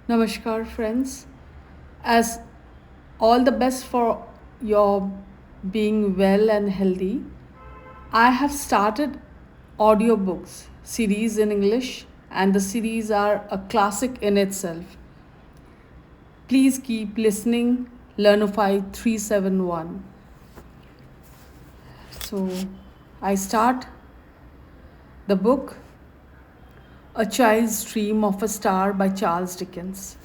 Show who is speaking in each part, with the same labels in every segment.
Speaker 1: Namaskar, friends. As all the best for your being well and healthy, I have started audiobooks series in English, and the series are a classic in itself. Please keep listening. Learnofy 371. So, I start the book A Child's Dream of a Star by Charles Dickens.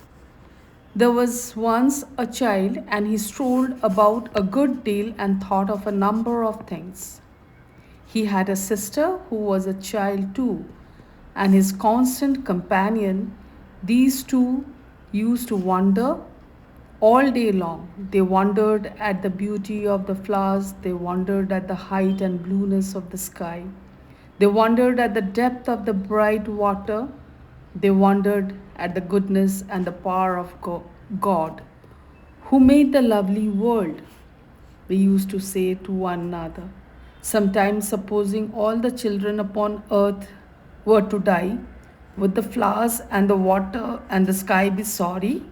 Speaker 1: There was once a child, and he strolled about a good deal and thought of a number of things. He had a sister who was a child too, and his constant companion. These two used to wander all day long. They wondered at the beauty of the flowers, they wondered at the height and blueness of the sky, they wondered at the depth of the bright water, they wondered at the goodness and the power of God, who made the lovely world, they used to say to one another. Sometimes, supposing all the children upon earth were to die, would the flowers and the water and the sky be sorry?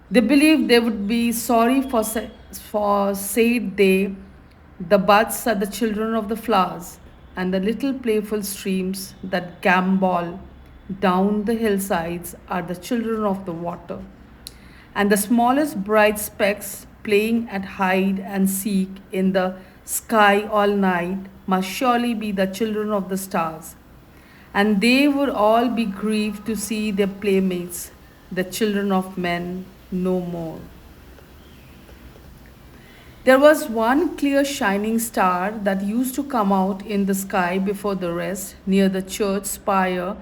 Speaker 1: They believed they would be sorry for said they, the buds are the children of the flowers, and the little playful streams that gambol down the hillsides are the children of the water. And the smallest bright specks playing at hide and seek in the sky all night must surely be the children of the stars. And they would all be grieved to see their playmates, the children of men, no more. There was one clear shining star that used to come out in the sky before the rest, near the church spire,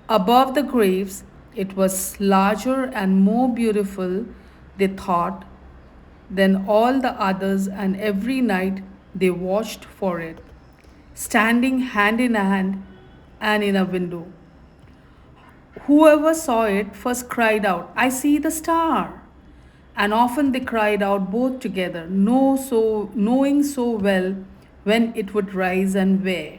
Speaker 1: above the graves. It was larger and more beautiful, they thought, than all the others, and every night they watched for it, standing hand in hand and in a window. Whoever saw it first cried out, I see the star. And often they cried out both together, knowing so well when it would rise and where.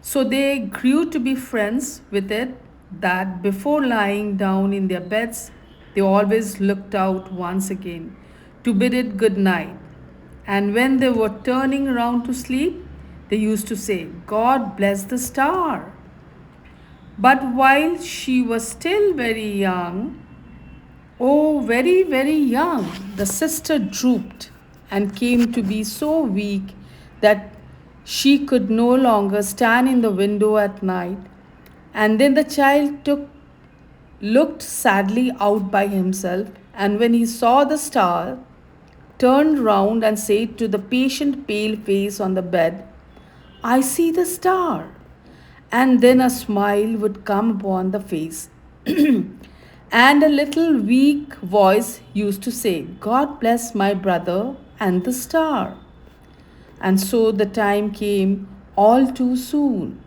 Speaker 1: So they grew to be friends with it that before lying down in their beds, they always looked out once again to bid it good night. And when they were turning round to sleep, they used to say, God bless the star. But while she was still very young, oh, very, very young, the sister drooped and came to be so weak that she could no longer stand in the window at night. And then the child looked sadly out by himself, and when he saw the star, turned round and said to the patient pale face on the bed, I see the star. And then a smile would come upon the face. And a little weak voice used to say, God bless my brother and the star. And so the time came all too soon,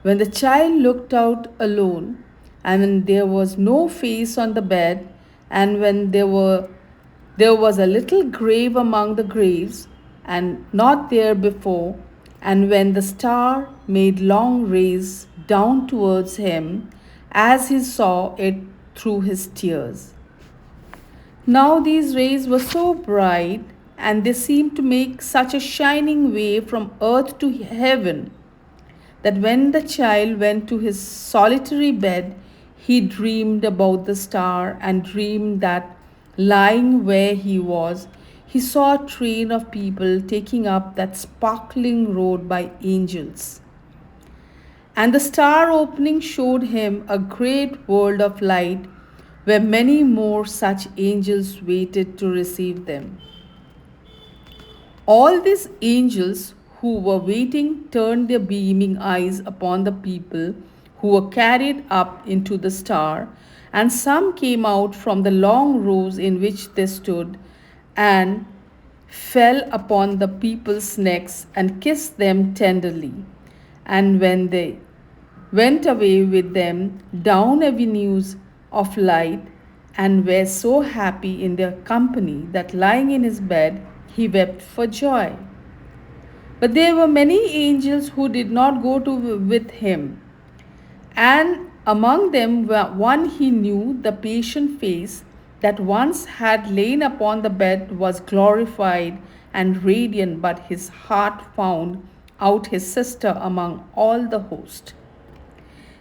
Speaker 1: when the child looked out alone, and when there was no face on the bed, and when there was a little grave among the graves, and not there before, and when the star made long rays down towards him, as he saw it through his tears. Now these rays were so bright, and they seemed to make such a shining way from earth to heaven, that when the child went to his solitary bed, he dreamed about the star and dreamed that lying where he was, he saw a train of people taking up that sparkling road by angels. And the star opening showed him a great world of light where many more such angels waited to receive them. All these angels who were waiting turned their beaming eyes upon the people who were carried up into the star, and some came out from the long rows in which they stood and fell upon the people's necks and kissed them tenderly. And when they went away with them down avenues of light, and were so happy in their company that lying in his bed he wept for joy. But there were many angels who did not go with him, and Among them one he knew, the patient face that once had lain upon the bed was glorified and radiant, but his heart found out his sister among all the host.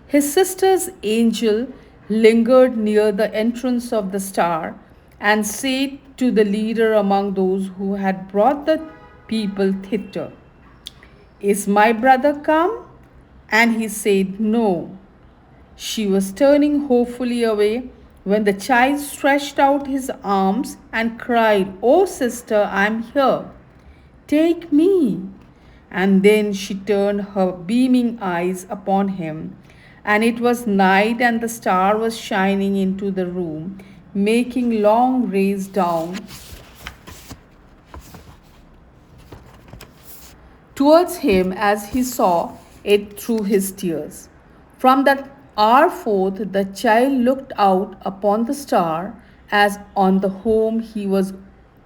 Speaker 1: His sister's angel lingered near the entrance of the star and said to the leader among those who had brought the people thither, "Is my brother come?" And he said, "No." She was turning hopefully away when the child stretched out his arms and cried, "Oh, sister, I am here. Take me." And then she turned her beaming eyes upon him, and it was night, and the star was shining into the room, making long rays down towards him as he saw it through his tears. From that hour forth, the child looked out upon the star as on the home he was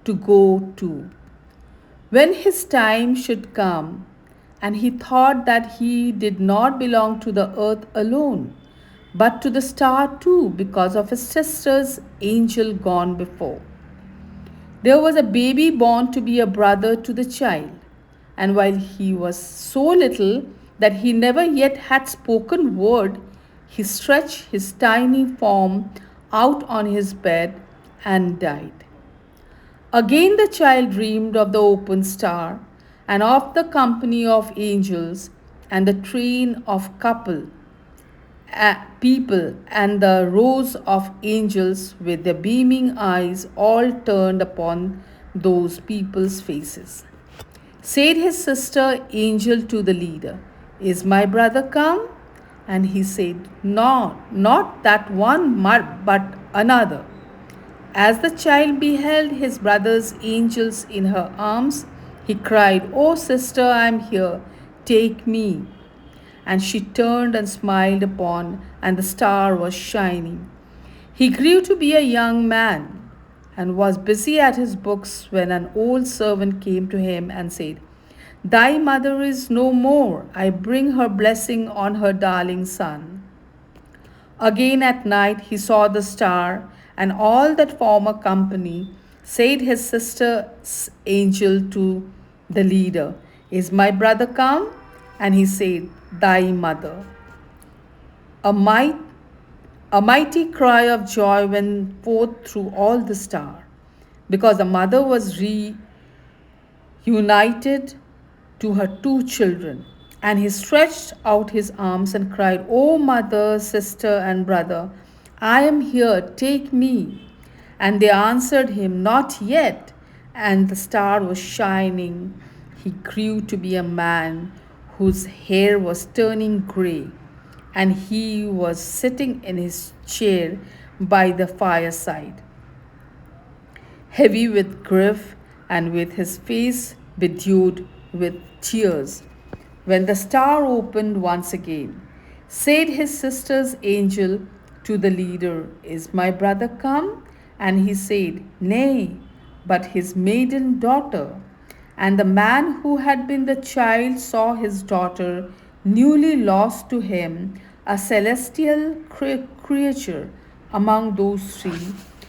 Speaker 1: to go to when his time should come, and he thought that he did not belong to the earth alone, but to the star too, because of his sister's angel gone before. There was a baby born to be a brother to the child, and while he was so little that he never yet had spoken word, he stretched his tiny form out on his bed and died. Again the child dreamed of the open star, and of the company of angels, and the train of people, and the rows of angels with their beaming eyes all turned upon those people's faces. Said his sister angel to the leader, "Is my brother come?" And he said, "No, not that one, but another." As the child beheld his brother's angels in her arms, he cried, "Oh, sister, I am here. Take me." And she turned and smiled upon, and the star was shining. He grew to be a young man and was busy at his books when an old servant came to him and said, "Thy mother is no more. I bring her blessing on her darling son." Again at night he saw the star and all that former company. Said his sister's angel to the leader, "Is my brother come?" And he said, "Thy mother." A, might, a mighty cry of joy went forth through all the star, because the mother was reunited to her two children. And he stretched out his arms and cried, "O mother, sister, and brother, I am here, take me." And they answered him, "Not yet." And the star was shining. He grew to be a man whose hair was turning grey, and he was sitting in his chair by the fireside, heavy with grief and with his face bedewed with tears. When the star opened once again, said his sister's angel to the leader, "Is my brother come?" And he said, "Nay, but his maiden daughter." And the man who had been the child saw his daughter, newly lost to him, a celestial creature among those three.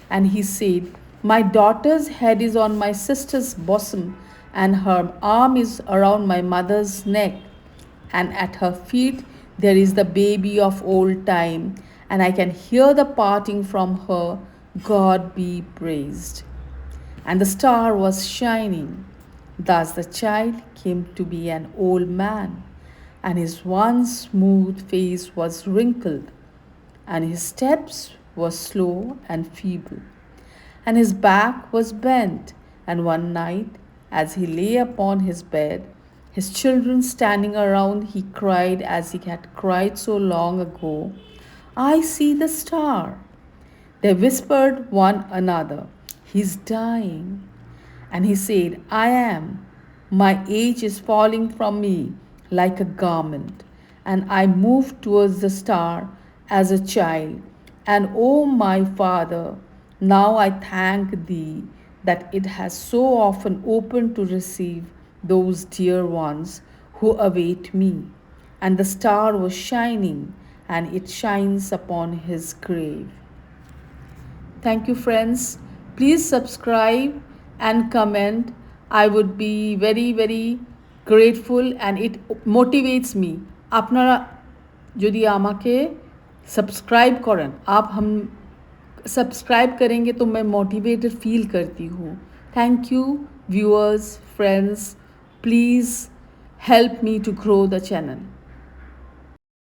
Speaker 1: And he said, "My daughter's head is on my sister's bosom, and her arm is around my mother's neck, and at her feet there is the baby of old time, and I can hear the parting from her. God be praised." And the star was shining. Thus the child came to be an old man, and his once smooth face was wrinkled, and his steps were slow and feeble, and his back was bent. And one night, as he lay upon his bed, his children standing around, he cried as he had cried so long ago, "I see the star." They whispered one another, "He's dying." And he said, "I am. My age is falling from me like a garment, and I moved towards the star as a child. And O my Father, now I thank thee that it has so often opened to receive those dear ones who await me." And the star was shining, and it shines upon his grave. Thank you, friends. Please subscribe and comment. I would be very, very grateful and it motivates me. আপনারা যদি আমাকে subscribe करें, आप हम subscribe करेंगे तो मैं motivated feel करती हूँ. Thank you viewers, friends. Please help me to grow the channel.